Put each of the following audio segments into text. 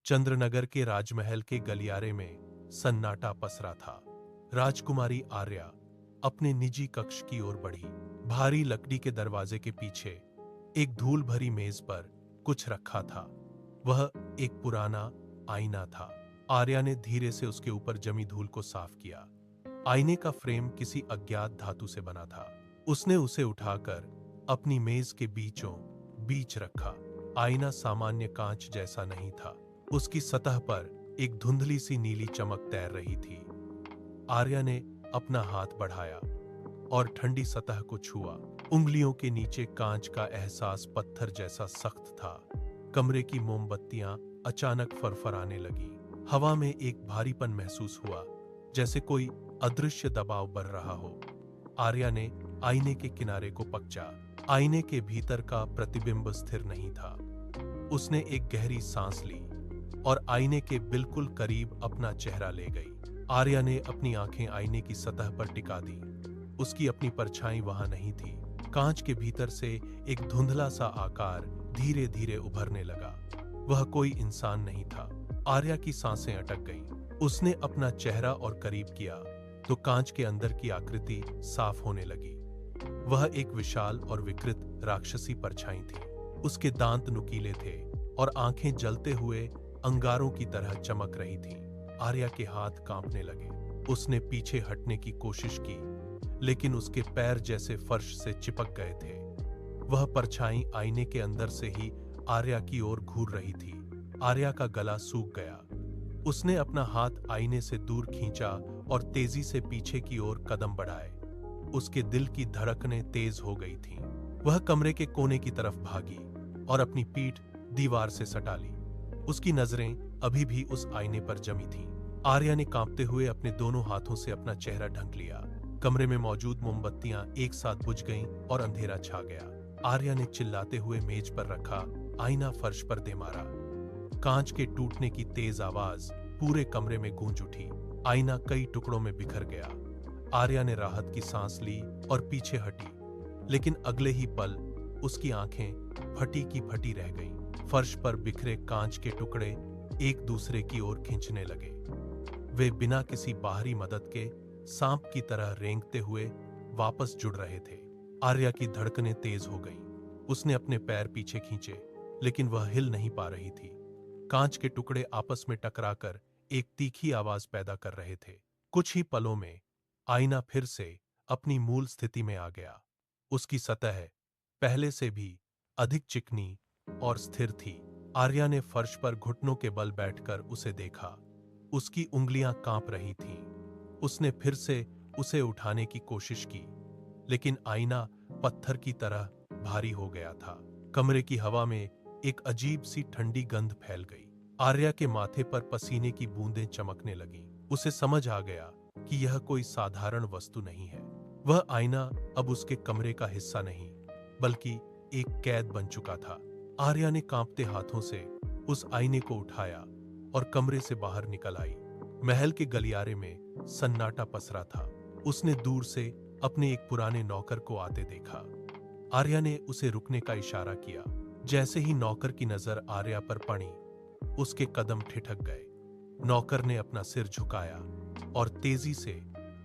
चंद्रनगर के राजमहल के गलियारे में सन्नाटा पसरा था। राजकुमारी आर्या अपने निजी कक्ष की ओर बढ़ी। भारी लकड़ी के दरवाजे के पीछे एक धूल भरी मेज पर कुछ रखा था। वह एक पुराना आईना था। आर्या ने धीरे से उसके ऊपर जमी धूल को साफ किया। आईने का फ्रेम किसी अज्ञात धातु से बना था। उसने उसे उठाकर अपनी मेज के बीचों बीच रखा। आईना सामान्य कांच जैसा नहीं था। उसकी सतह पर एक धुंधली सी नीली चमक तैर रही थी। आर्या ने अपना हाथ बढ़ाया और ठंडी सतह को छुआ। उंगलियों के नीचे कांच का एहसास पत्थर जैसा सख्त था। कमरे की मोमबत्तियां अचानक फरफराने लगी। हवा में एक भारीपन महसूस हुआ, जैसे कोई अदृश्य दबाव बढ़ रहा हो। आर्या ने आईने के किनारे को पकचा। आईने के भीतर का प्रतिबिंब स्थिर नहीं था। उसने एक गहरी सांस ली और आईने के बिल्कुल करीब अपना चेहरा ले गई। आर्या ने अपनी आंखें आईने की सतह पर टिका दी। उसकी अपनी परछाई वहां नहीं थी। कांच के भीतर से एक धुंधला सा आकार धीरे धीरे उभरने लगा। वह कोई इंसान नहीं था। आर्या की सांसें अटक गईं। उसने अपना चेहरा और करीब किया तो कांच के अंदर की आकृति साफ होने लगी। वह एक विशाल और विकृत राक्षसी परछाई थी। उसके दांत नुकीले थे और आंखें जलते हुए अंगारों की तरह चमक रही थीं। आर्या के हाथ कांपने लगे। उसने पीछे हटने की कोशिश की, लेकिन उसके पैर जैसे फर्श से चिपक गए थे। वह परछाई आईने के अंदर से ही आर्या की ओर घूर रही थी। आर्या का गला सूख गया। उसने अपना हाथ आईने से दूर खींचा और तेजी से पीछे की ओर कदम बढ़ाए। उसके दिल की धड़कनें तेज हो गई थीं। वह कमरे के कोने की तरफ भागी और अपनी पीठ दीवार से सटा ली। उसकी नजरें अभी भी उस आईने पर जमी थीं। आर्या ने कांपते हुए अपने दोनों हाथों से अपना चेहरा ढक लिया। कमरे में मौजूद मोमबत्तियां एक साथ बुझ गईं और अंधेरा छा गया। आर्या ने चिल्लाते हुए मेज पर रखा आईना फर्श पर दे मारा। कांच के टूटने की तेज आवाज पूरे कमरे में गूंज उठी। आईना कई टुकड़ों में बिखर गया। आर्या ने राहत की सांस ली और पीछे हटी, लेकिन अगले ही पल उसकी आंखें फटी की फटी रह गईं। फर्श पर बिखरे कांच के टुकड़े एक दूसरे की ओर खींचने लगे। वे बिना किसी बाहरी मदद के सांप की तरह रेंगते हुए वापस जुड़ रहे थे। आर्या की धड़कनें तेज हो गईं। उसने अपने पैर पीछे खींचे, लेकिन वह हिल नहीं पा रही थी। कांच के टुकड़े आपस में टकराकर एक तीखी आवाज पैदा कर रहे थे। कुछ ही पलों में आईना फिर से अपनी मूल स्थिति में आ गया। उसकी सतह पहले से भी अधिक चिकनी और स्थिर थी। आर्या ने फर्श पर घुटनों के बल बैठकर उसे देखा। उसकी उंगलियां कांप रही थीं। उसने फिर से उसे उठाने की कोशिश की, लेकिन आईना पत्थर की तरह भारी हो गया था। कमरे की हवा में एक अजीब सी ठंडी गंध फैल गई। आर्या के माथे पर पसीने की बूंदें चमकने लगीं। उसे समझ आ गया कि यह कोई साधारण वस्तु नहीं है। वह आईना अब उसके कमरे का हिस्सा नहीं, बल्कि एक कैद बन चुका था। आर्या ने कांपते हाथों से उस आईने को उठाया और कमरे से बाहर निकल आई। महल के गलियारे में सन्नाटा पसरा था। उसने दूर से अपने एक पुराने नौकर को आते देखा। आर्या ने उसे रुकने का इशारा किया। जैसे ही नौकर की नजर आर्या पर पड़ी, उसके कदम ठिठक गए। नौकर ने अपना सिर झुकाया और तेजी से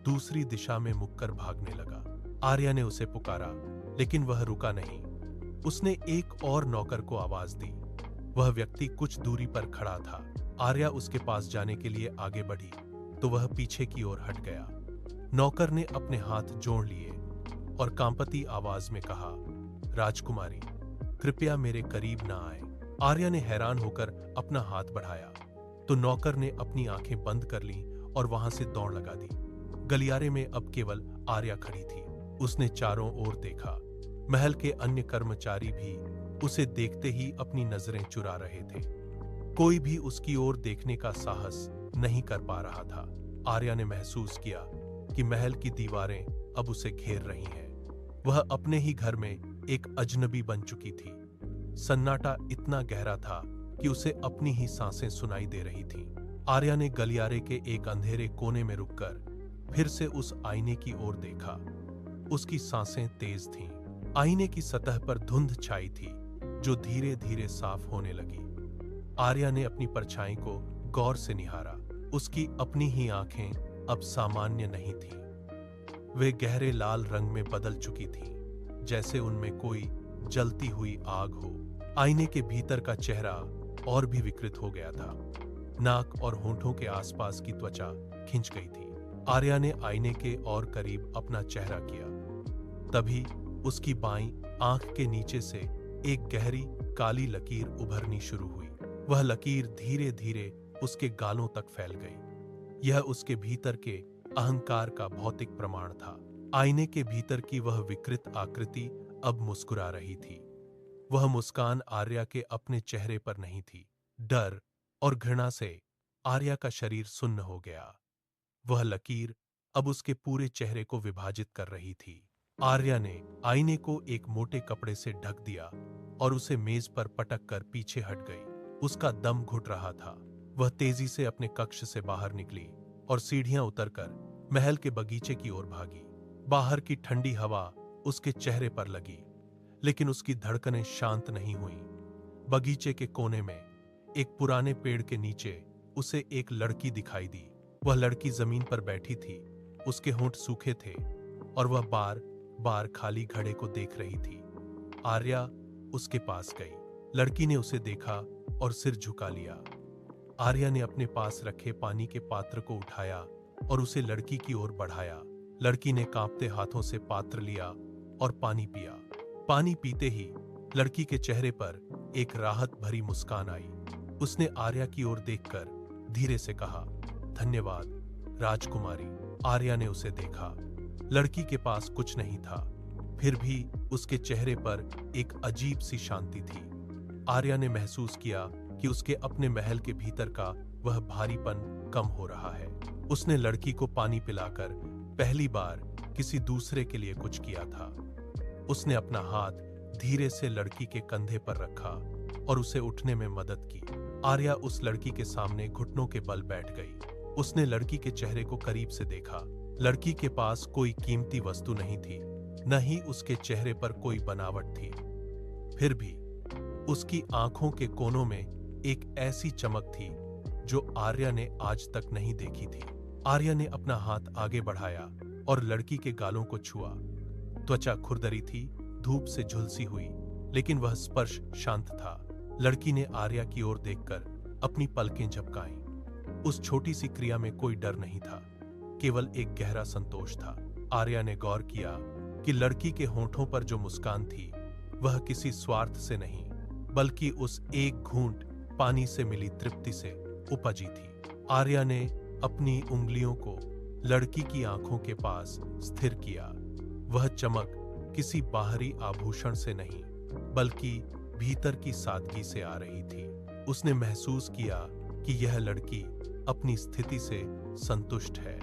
दूसरी दिशा में मुड़कर भागने लगा। आर्या ने उसे पुकारा, लेकिन वह रुका नहीं। उसने एक और नौकर को आवाज दी। वह व्यक्ति कुछ दूरी पर खड़ा था। आर्या उसके पास जाने के लिए आगे बढ़ी तो वह पीछे की ओर हट गया। नौकर ने अपने हाथ जोड़ लिए और कांपती आवाज में कहा, राजकुमारी, कृपया मेरे करीब ना आए। आर्या ने हैरान होकर अपना हाथ बढ़ाया तो नौकर ने अपनी आंखें बंद कर लीं और वहां से दौड़ लगा दी। गलियारे में अब केवल आर्या खड़ी थी। उसने चारों ओर देखा। महल के अन्य कर्मचारी भी उसे देखते ही अपनी नजरें चुरा रहे थे। कोई भी उसकी ओर देखने का साहस नहीं कर पा रहा था। आर्या ने महसूस किया कि महल की दीवारें अब उसे घेर रही हैं। वह अपने ही घर में एक अजनबी बन चुकी थी। सन्नाटा इतना गहरा था कि उसे अपनी ही सांसें सुनाई दे रही थीं। आर्या ने गलियारे के एक अंधेरे कोने में रुककर फिर से उस आईने की ओर देखा। उसकी सांसें तेज थीं। आईने की सतह पर धुंध छाई थी, जो धीरे धीरे साफ होने लगी। आर्या ने अपनी परछाई को गौर से निहारा। उसकी अपनी ही आंखें अब सामान्य नहीं थीं। वे गहरे लाल रंग में बदल चुकी थीं, जैसे उनमें कोई जलती हुई आग हो। आईने के भीतर का चेहरा और भी विकृत हो गया था। नाक और होंठों के आसपास की त्वचा खिंच गई थी। आर्या ने आईने के और करीब अपना चेहरा किया। तभी उसकी बाईं आंख के नीचे से एक गहरी काली लकीर उभरनी शुरू हुई। वह लकीर धीरे धीरे उसके गालों तक फैल गई। यह उसके भीतर के अहंकार का भौतिक प्रमाण था। आईने के भीतर की वह विकृत आकृति अब मुस्कुरा रही थी। वह मुस्कान आर्या के अपने चेहरे पर नहीं थी। डर और घृणा से आर्या का शरीर सुन्न हो गया। वह लकीर अब उसके पूरे चेहरे को विभाजित कर रही थी। आर्या ने आईने को एक मोटे कपड़े से ढक दिया और उसे मेज पर पटक कर पीछे हट गई। उसका दम घुट रहा था। वह तेजी से अपने कक्ष से बाहर निकली और सीढ़ियां उतरकर महल के बगीचे की ओर भागी। बाहर की ठंडी हवा उसके चेहरे पर लगी, लेकिन उसकी धड़कनें शांत नहीं हुईं। बगीचे के कोने में एक पुराने पेड़ के नीचे उसे एक लड़की दिखाई दी। वह लड़की जमीन पर बैठी थी। उसके होंठ सूखे थे और वह बार बार खाली घड़े को देख रही थी। आर्या उसके पास गई। लड़की ने उसे देखा और सिर झुका लिया। आर्या ने अपने पास रखे पानी के पात्र को उठाया और उसे लड़की की ओर बढ़ाया। लड़की ने कांपते हाथों से पात्र लिया और पानी पिया। पानी पीते ही लड़की के चेहरे पर एक राहत भरी मुस्कान आई। उसने आर्या की ओर देखकर धीरे से कहा, धन्यवाद राजकुमारी। आर्या ने उसे देखा। लड़की के पास कुछ नहीं था, फिर भी उसके चेहरे पर एक अजीब सी शांति थी। आर्या ने महसूस किया कि उसके अपने महल के भीतर का वह भारीपन कम हो रहा है। उसने लड़की को पानी पिलाकर पहली बार किसी दूसरे के लिए कुछ किया था। उसने अपना हाथ धीरे से लड़की के कंधे पर रखा और उसे उठने में मदद की। आर्या उस लड़की के सामने घुटनों के बल बैठ गई। उसने लड़की के चेहरे को करीब से देखा। लड़की के पास कोई कीमती वस्तु नहीं थी, न ही उसके चेहरे पर कोई बनावट थी। फिर भी उसकी आंखों के कोनों में एक ऐसी चमक थी जो आर्या ने आज तक नहीं देखी थी। आर्या ने अपना हाथ आगे बढ़ाया और लड़की के गालों को छुआ। त्वचा खुरदरी थी, धूप से झुलसी हुई, लेकिन वह स्पर्श शांत था। लड़की ने आर्या की ओर देखकर अपनी पलकें झपकाईं। उस छोटी सी क्रिया में कोई डर नहीं था, केवल एक गहरा संतोष था। आर्या ने गौर किया कि लड़की के होंठों पर जो मुस्कान थी वह किसी स्वार्थ से नहीं, बल्कि उस एक घूंट पानी से मिली तृप्ति से उपजी थी। आर्या ने अपनी उंगलियों को लड़की की आंखों के पास स्थिर किया। वह चमक किसी बाहरी आभूषण से नहीं, बल्कि भीतर की सादगी से आ रही थी। उसने महसूस किया कि यह लड़की अपनी स्थिति से संतुष्ट है।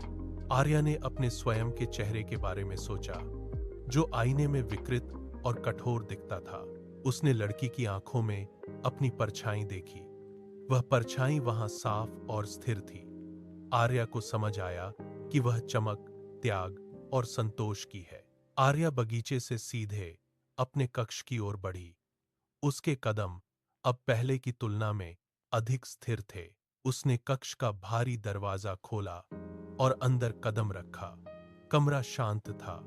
आर्या ने अपने स्वयं के चेहरे के बारे में सोचा, जो आईने में विकृत और कठोर दिखता था। उसने लड़की की आंखों में अपनी परछाई देखी। वह परछाई वहां साफ और स्थिर थी। आर्या को समझ आया कि वह चमक त्याग और संतोष की है। आर्या बगीचे से सीधे अपने कक्ष की ओर बढ़ी। उसके कदम अब पहले की तुलना में अधिक स्थिर थे। उसने कक्ष का भारी दरवाजा खोला और अंदर कदम रखा। कमरा शांत था,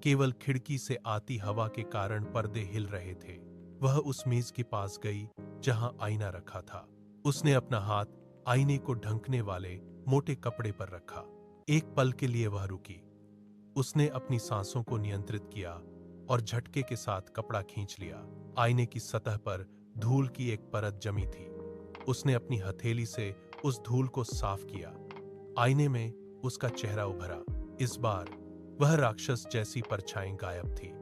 केवल खिड़की से आती हवा के कारण पर्दे हिल रहे थे। वह उस मेज के पास गई जहां आईना रखा था। उसने अपना हाथ आईने को ढंकने वाले मोटे कपड़े पर रखा। एक पल के लिए वह रुकी। उसने अपनी सांसों को नियंत्रित किया और झटके के साथ कपड़ा खींच लिया। आईने की सतह पर धूल की एक परत जमी थी। उसने अपनी हथेली से उस धूल को साफ किया। आईने में उसका चेहरा उभरा। इस बार वह राक्षस जैसी परछाई गायब थी।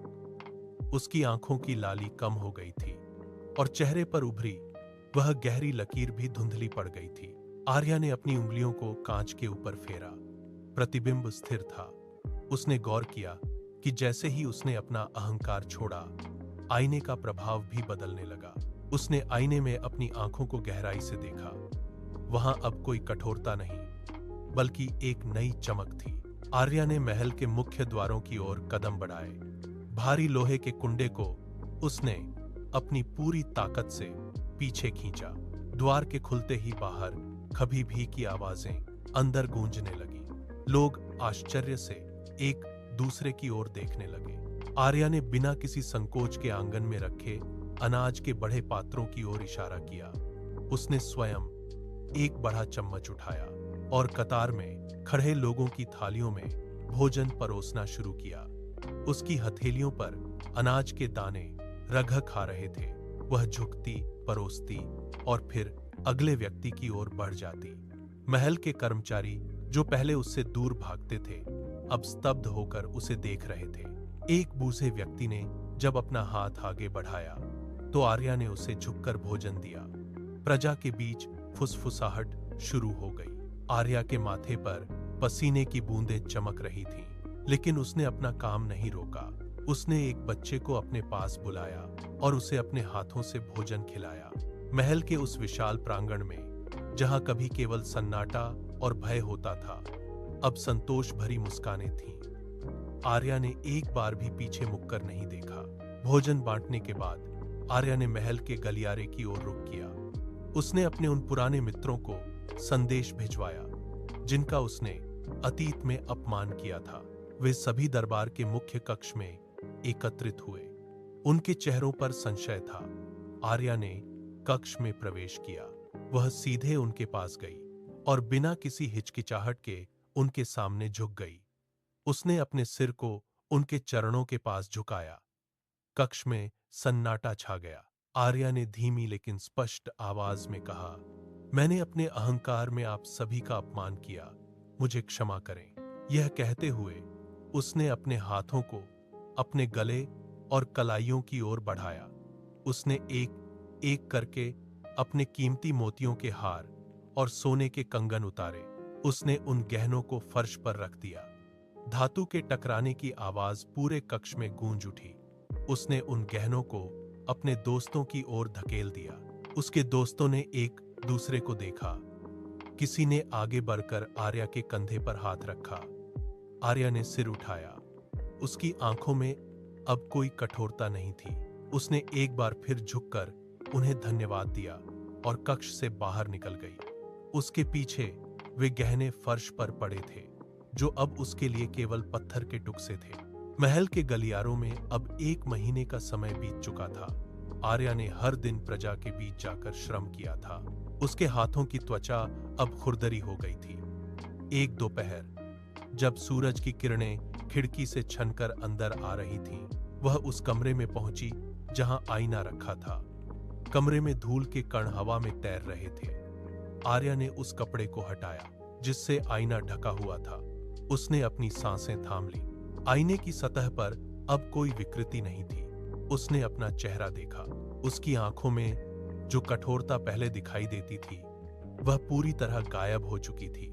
उसकी आंखों की लाली कम हो गई थी और चेहरे पर उभरी वह गहरी लकीर भी धुंधली पड़ गई थी। आर्या ने अपनी उंगलियों को कांच के ऊपर फेरा। प्रतिबिंब स्थिर था। उसने गौर किया कि जैसे ही उसने अपना अहंकार छोड़ा, आईने का प्रभाव भी बदलने लगा। उसने आईने में अपनी आंखों को गहराई से देखा। वहां अब कोई कठोरता नहीं, बल्कि एक नई चमक थी। आर्या ने महल के मुख्य द्वारों की ओर कदम बढ़ाए। भारी लोहे के कुंडे को उसने अपनी पूरी ताकत से पीछे खींचा। द्वार के खुलते ही बाहर कभी भी की आवाजें अंदर गूंजने लगी। लोग आश्चर्य से एक दूसरे की ओर देखने लगे। आर्या ने बिना किसी संकोच के आंगन में रखे अनाज के बड़े पात्रों की ओर इशारा किया। उसने स्वयं एक बड़ा चम्मच उठाया और कतार में खड़े लोगों की थालियों में भोजन परोसना शुरू किया। उसकी हथेलियों पर अनाज के दाने रगह खा रहे थे। वह झुकती, परोसती और फिर अगले व्यक्ति की ओर बढ़ जाती। महल के कर्मचारी जो पहले उससे दूर भागते थे, अब स्तब्ध होकर उसे देख रहे थे। एक बूढ़े व्यक्ति ने जब अपना हाथ आगे बढ़ाया तो आर्या ने उसे झुककर भोजन दिया। प्रजा के बीच फुसफुसाहट शुरू हो गई। आर्या के माथे पर पसीने की बूंदें चमक रही थीं, लेकिन उसने अपना काम नहीं रोका। उसने एक बच्चे को अपने पास बुलाया और उसे अपने हाथों से भोजन खिलाया। महल के उस विशाल प्रांगण में जहां कभी केवल सन्नाटा और भय होता था, अब संतोष भरी मुस्कानें थीं। आर्या ने एक बार भी पीछे मुड़कर नहीं देखा। भोजन बांटने के बाद आर्या ने महल के गलियारे की ओर रुख किया। उसने अपने उन पुराने मित्रों को संदेश भिजवाया जिनका उसने अतीत में अपमान किया था। वे सभी दरबार के मुख्य कक्ष में एकत्रित हुए। उनके चेहरों पर संशय था। आर्या ने कक्ष में प्रवेश किया। वह सीधे उनके पास गई और बिना किसी हिचकिचाहट के उनके सामने झुक गई। उसने अपने सिर को उनके चरणों के पास झुकाया। कक्ष में सन्नाटा छा गया। आर्या ने धीमी लेकिन स्पष्ट आवाज में कहा, मैंने अपने अहंकार में आप सभी का अपमान किया, मुझे क्षमा करें। यह कहते हुए उसने अपने हाथों को अपने गले और कलाइयों की ओर बढ़ाया। उसने एक एक करके अपने कीमती मोतियों के हार और सोने के कंगन उतारे। उसने उन गहनों को फर्श पर रख दिया। धातु के टकराने की आवाज पूरे कक्ष में गूंज उठी। उसने उन गहनों को अपने दोस्तों की ओर धकेल दिया। उसके दोस्तों ने एक दूसरे को देखा। किसी ने आगे बढ़कर आर्या के कंधे पर हाथ रखा। आर्या ने सिर उठाया। उसकी आंखों में अब कोई कठोरता नहीं थी। उसने एक बार फिर झुककर उन्हें धन्यवाद दिया और कक्ष से बाहर निकल गई। उसके पीछे वे गहने फर्श पर पड़े थे, जो अब उसके लिए केवल पत्थर के टुकड़े थे। महल के गलियारों में अब 1 महीने का समय बीत चुका था। आर्या ने हर दिन प्रजा के बीच जाकर श्रम किया था। उसके हाथों की त्वचा अब खुरदरी हो गई थी। एक दोपहर जब सूरज की किरणें खिड़की से छनकर अंदर आ रही थीं, वह उस कमरे में पहुंची जहां आईना रखा था। कमरे में धूल के कण हवा में तैर रहे थे। आर्या ने उस कपड़े को हटाया जिससे आईना ढका हुआ था। उसने अपनी सांसें थाम ली। आईने की सतह पर अब कोई विकृति नहीं थी। उसने अपना चेहरा देखा। उसकी आंखों में जो कठोरता पहले दिखाई देती थी, वह पूरी तरह गायब हो चुकी थी।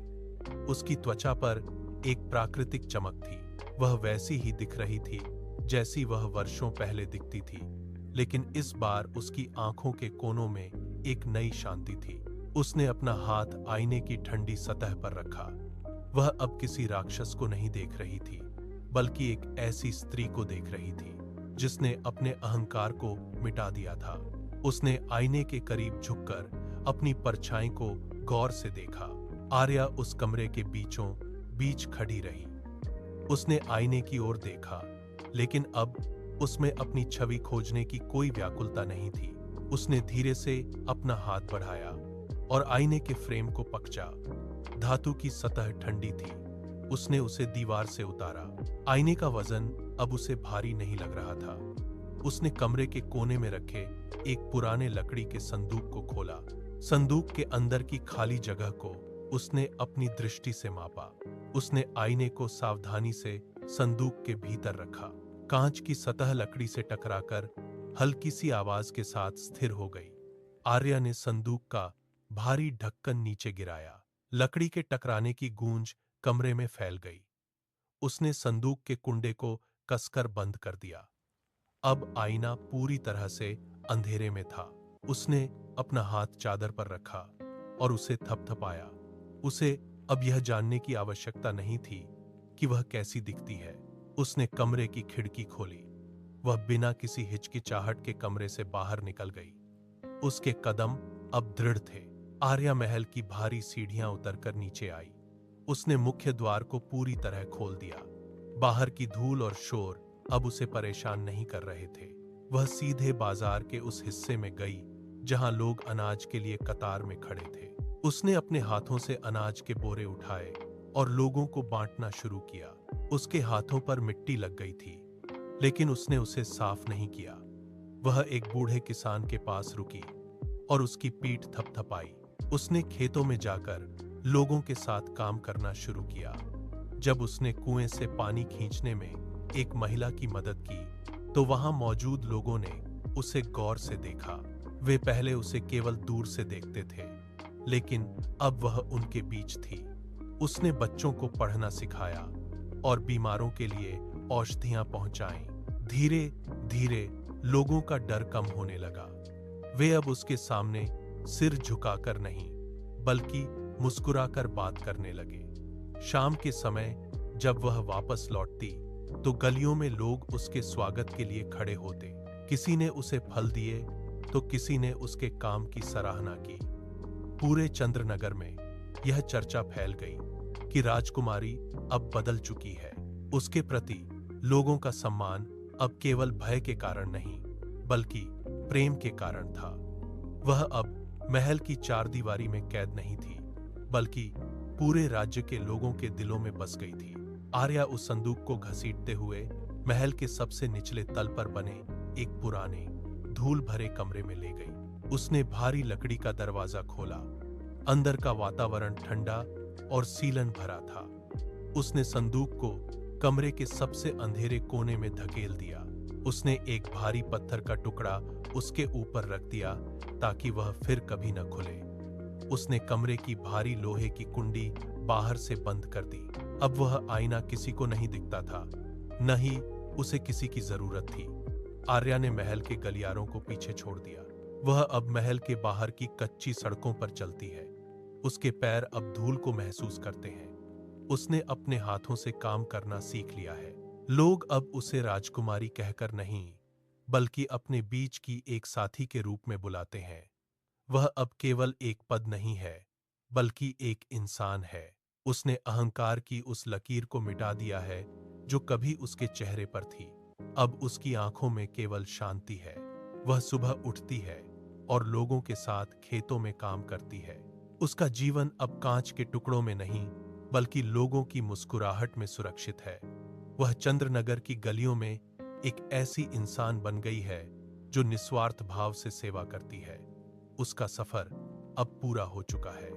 उसकी त्वचा पर एक प्राकृतिक चमक थी। वह वैसी ही दिख रही थी जैसी वह वर्षों पहले दिखती थी, लेकिन इस बार उसकी आंखों के कोनों में एक नई शांति थी। उसने अपना हाथ आईने की ठंडी सतह पर रखा। वह अब किसी राक्षस को नहीं देख रही थी, बल्कि एक ऐसी स्त्री को देख रही थी जिसने अपने अहंकार को मिटा दिया था। उसने आईने के करीब झुककर अपनी परछाई को गौर से देखा। आर्या उस कमरे के बीचों बीच खड़ी रही। उसने आईने की ओर देखा, लेकिन अब उसमें अपनी छवि खोजने की कोई व्याकुलता नहीं थी। उसने धीरे से अपना हाथ बढ़ाया और आईने के फ्रेम को पकड़ा। धातु की सतह ठंडी थी। उसने उसे दीवार से उतारा। आईने का वजन अब उसे भारी नहीं लग रहा था। उसने कमरे के कोने में रखे एक पुराने लकड़ी के संदूक को खोला। संदूक के अंदर की खाली जगह को उसने अपनी दृष्टि से मापा। उसने आईने को सावधानी से संदूक के भीतर रखा। कांच की सतह लकड़ी से टकराकर हल्की सी आवाज के साथ स्थिर हो गई। आर्या ने संदूक का भारी ढक्कन नीचे गिराया। लकड़ी के टकराने की गूंज कमरे में फैल गई। उसने संदूक के कुंडे को कसकर बंद कर दिया। अब आईना पूरी तरह से अंधेरे में था। उसने अपना हाथ चादर पर रखा और उसे थपथपाया। उसे अब यह जानने की आवश्यकता नहीं थी कि वह कैसी दिखती है। उसने कमरे की खिड़की खोली। वह बिना किसी हिचकिचाहट के कमरे से बाहर निकल गई। उसके कदम अब दृढ़ थे। आर्या महल की भारी सीढ़ियां उतरकर नीचे आई। उसने मुख्य द्वार को पूरी तरह खोल दिया। बाहर की धूल और शोर अब उसे परेशान नहीं कर रहे थे। वह सीधे बाजार के उस हिस्से में गई जहां लोग अनाज के लिए कतार में खड़े थे। उसने अपने हाथों से अनाज के बोरे उठाए और लोगों को बांटना शुरू किया। उसके हाथों पर मिट्टी लग गई थी, लेकिन उसने उसे साफ नहीं किया। वह एक बूढ़े किसान के पास रुकी और उसकी पीठ थपथपाई। उसने खेतों में जाकर लोगों के साथ काम करना शुरू किया। जब उसने कुएं से पानी खींचने में एक महिला की मदद की, तो वहां मौजूद लोगों ने उसे गौर से देखा। वे पहले उसे केवल दूर से देखते थे, लेकिन अब वह उनके बीच थी। उसने बच्चों को पढ़ना सिखाया और बीमारों के लिए औषधियां पहुंचाईं। धीरे धीरे लोगों का डर कम होने लगा। वे अब उसके सामने सिर झुकाकर नहीं, बल्कि मुस्कुराकर बात करने लगे। शाम के समय जब वह वापस लौटती, तो गलियों में लोग उसके स्वागत के लिए खड़े होते। किसी ने उसे फल दिए, तो किसी ने उसके काम की सराहना की। पूरे चंद्रनगर में यह चर्चा फैल गई कि राजकुमारी अब बदल चुकी है। उसके प्रति लोगों का सम्मान अब केवल भय के कारण नहीं, बल्कि प्रेम के कारण था। वह अब महल की चारदीवारी में कैद नहीं थी, बल्कि पूरे राज्य के लोगों के दिलों में बस गई थी। आर्या उस संदूक को घसीटते हुए महल के सबसे निचले तल पर बने एक पुराने धूल भरे कमरे में ले गई। उसने भारी लकड़ी का दरवाजा खोला। अंदर का वातावरण ठंडा और सीलन भरा था। उसने संदूक को कमरे के सबसे अंधेरे कोने में धकेल दिया। उसने एक भारी पत्थर का टुकड़ा उसके ऊपर रख दिया ताकि वह फिर कभी न खुले। उसने कमरे की भारी लोहे की कुंडी बाहर से बंद कर दी। अब वह आईना किसी को नहीं दिखता था, न ही उसे किसी की जरूरत थी। आर्या ने महल के गलियारों को पीछे छोड़ दिया। वह अब महल के बाहर की कच्ची सड़कों पर चलती है। उसके पैर अब धूल को महसूस करते हैं। उसने अपने हाथों से काम करना सीख लिया है। लोग अब उसे राजकुमारी कहकर नहीं, बल्कि अपने बीच की एक साथी के रूप में बुलाते हैं। वह अब केवल एक पद नहीं है, बल्कि एक इंसान है। उसने अहंकार की उस लकीर को मिटा दिया है जो कभी उसके चेहरे पर थी। अब उसकी आंखों में केवल शांति है। वह सुबह उठती है और लोगों के साथ खेतों में काम करती है। उसका जीवन अब कांच के टुकड़ों में नहीं, बल्कि लोगों की मुस्कुराहट में सुरक्षित है। वह चंद्रनगर की गलियों में एक ऐसी इंसान बन गई है जो निस्वार्थ भाव से सेवा करती है। उसका सफर अब पूरा हो चुका है।